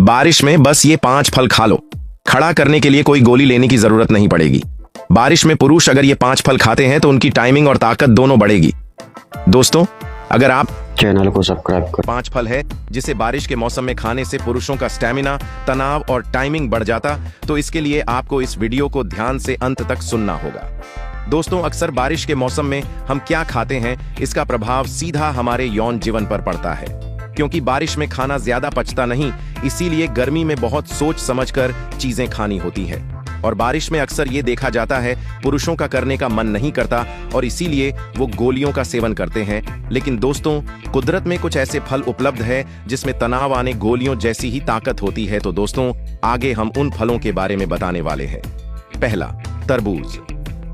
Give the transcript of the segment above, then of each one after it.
बारिश में बस ये 5 फल खा लो। खड़ा करने के लिए कोई गोली लेने की जरूरत नहीं पड़ेगी। बारिश में पुरुष अगर ये 5 फल खाते हैं तो उनकी टाइमिंग और ताकत दोनों बढ़ेगी। दोस्तों, अगर आप चैनल को सब्सक्राइब करें। 5 फल है जिसे बारिश के मौसम में खाने से पुरुषों का स्टैमिना, तनाव और टाइमिंग बढ़ जाता, तो इसके लिए आपको इस वीडियो को ध्यान से अंत तक सुनना होगा। दोस्तों, अक्सर बारिश के मौसम में हम क्या खाते हैं, इसका प्रभाव सीधा हमारे यौन जीवन पर पड़ता है। क्योंकि बारिश में खाना ज्यादा पचता नहीं, इसीलिए गर्मी में बहुत सोच समझकर चीजें खानी होती है। और बारिश में अक्सर ये देखा जाता है पुरुषों का करने का मन नहीं करता और इसीलिए वो गोलियों का सेवन करते हैं। लेकिन दोस्तों, कुदरत में कुछ ऐसे फल उपलब्ध है जिसमें तनाव आने गोलियों जैसी ही ताकत होती है। तो दोस्तों, आगे हम उन फलों के बारे में बताने वाले हैं। पहला, तरबूज।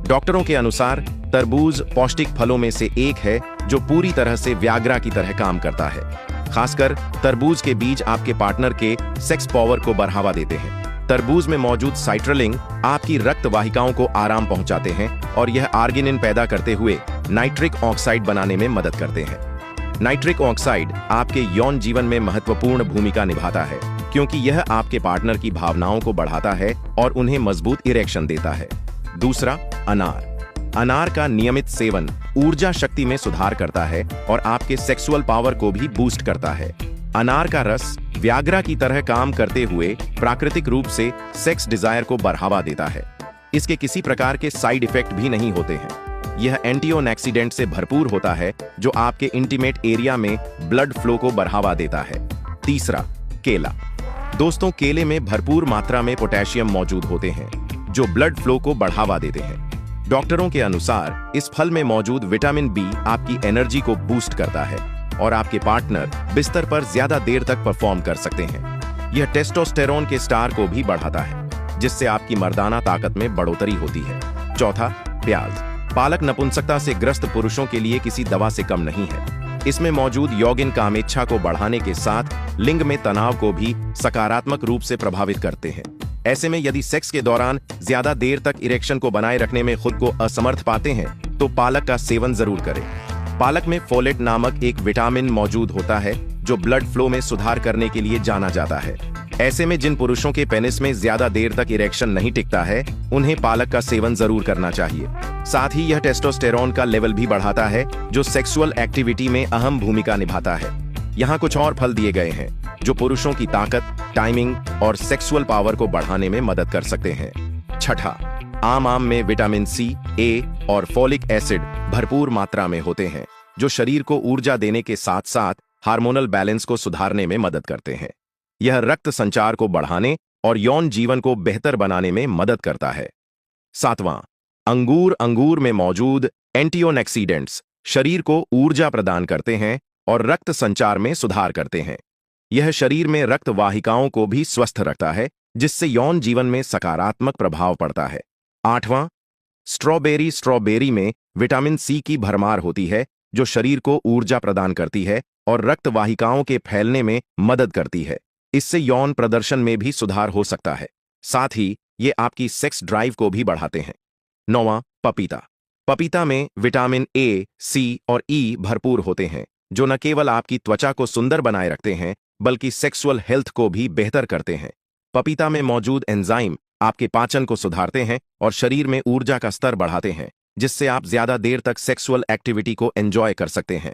डॉक्टरों के अनुसार तरबूज पौष्टिक फलों में से एक है जो पूरी तरह से व्याग्रा की तरह काम करता है। खासकर तरबूज के बीज आपके पार्टनर के सेक्स पावर को बढ़ावा देते हैं। तरबूज में मौजूद साइट्रलिंग आपकी रक्त वाहिकाओं को आराम पहुंचाते हैं और यह आर्गिनिन पैदा करते हुए नाइट्रिक ऑक्साइड बनाने में मदद करते हैं। नाइट्रिक ऑक्साइड आपके यौन जीवन में महत्वपूर्ण भूमिका निभाता है क्योंकि यह आपके पार्टनर की भावनाओं को बढ़ाता है और उन्हें मजबूत इरेक्शन देता है। दूसरा, अनार। अनार का नियमित सेवन ऊर्जा शक्ति में सुधार करता है और आपके सेक्सुअल पावर को भी बूस्ट करता है। अनार का रस व्याग्रा की तरह काम करते हुए प्राकृतिक रूप से सेक्स डिजायर को बढ़ावा देता है। इसके किसी प्रकार के साइड इफेक्ट भी नहीं होते हैं। यह एंटीऑक्सीडेंट से भरपूर होता है जो आपके इंटीमेट एरिया में ब्लड फ्लो को बढ़ावा देता है। तीसरा, केला। दोस्तों, केले में भरपूर मात्रा में पोटेशियम मौजूद होते हैं जो ब्लड फ्लो को बढ़ावा देते हैं। डॉक्टरों के अनुसार इस फल में मौजूद विटामिन बी आपकी एनर्जी को बूस्ट करता है और आपके पार्टनर बिस्तर पर ज्यादा देर तक परफॉर्म कर सकते हैं। यह टेस्टोस्टेरोन के स्टार को भी बढ़ाता है जिससे आपकी मर्दाना ताकत में बढ़ोतरी होती है। चौथा, प्याज। पालक नपुंसकता से ग्रस्त पुरुषों के लिए किसी दवा से कम नहीं है। इसमें मौजूद यौगिन कामेच्छा को बढ़ाने के साथ लिंग में तनाव को भी सकारात्मक रूप से प्रभावित करते हैं। ऐसे में यदि सेक्स के दौरान ज्यादा देर तक इरेक्शन को बनाए रखने में खुद को असमर्थ पाते हैं तो पालक का सेवन जरूर करें। पालक में फोलेट नामक एक विटामिन मौजूद होता है जो ब्लड फ्लो में सुधार करने के लिए जाना जाता है। ऐसे में जिन पुरुषों के पेनिस में ज्यादा देर तक इरेक्शन नहीं टिकता है, उन्हें पालक का सेवन जरूर करना चाहिए। साथ ही यह टेस्टोस्टेरोन का लेवल भी बढ़ाता है जो सेक्सुअल एक्टिविटी में अहम भूमिका निभाता है। यहाँ कुछ और फल दिए गए हैं जो पुरुषों की ताकत, टाइमिंग और सेक्सुअल पावर को बढ़ाने में मदद कर सकते हैं। छठा, आम में विटामिन सी, ए और फोलिक एसिड भरपूर मात्रा में होते हैं जो शरीर को ऊर्जा देने के साथ साथ हार्मोनल बैलेंस को सुधारने में मदद करते हैं। यह रक्त संचार को बढ़ाने और यौन जीवन को बेहतर बनाने में मदद करता है। सातवां, अंगूर। अंगूर में मौजूद एंटीऑक्सीडेंट्स शरीर को ऊर्जा प्रदान करते हैं और रक्त संचार में सुधार करते हैं। यह शरीर में रक्त वाहिकाओं को भी स्वस्थ रखता है जिससे यौन जीवन में सकारात्मक प्रभाव पड़ता है। आठवां, स्ट्रॉबेरी। स्ट्रॉबेरी में विटामिन सी की भरमार होती है जो शरीर को ऊर्जा प्रदान करती है और रक्त वाहिकाओं के फैलने में मदद करती है। इससे यौन प्रदर्शन में भी सुधार हो सकता है। साथ ही ये आपकी सेक्स ड्राइव को भी बढ़ाते हैं। नौवां, पपीता। पपीता में विटामिन ए, सी और ई भरपूर होते हैं जो न केवल आपकी त्वचा को सुंदर बनाए रखते हैं बल्कि सेक्सुअल हेल्थ को भी बेहतर करते हैं। पपीता में मौजूद एंजाइम आपके पाचन को सुधारते हैं और शरीर में ऊर्जा का स्तर बढ़ाते हैं जिससे आप ज्यादा देर तक सेक्सुअल एक्टिविटी को एंजॉय कर सकते हैं।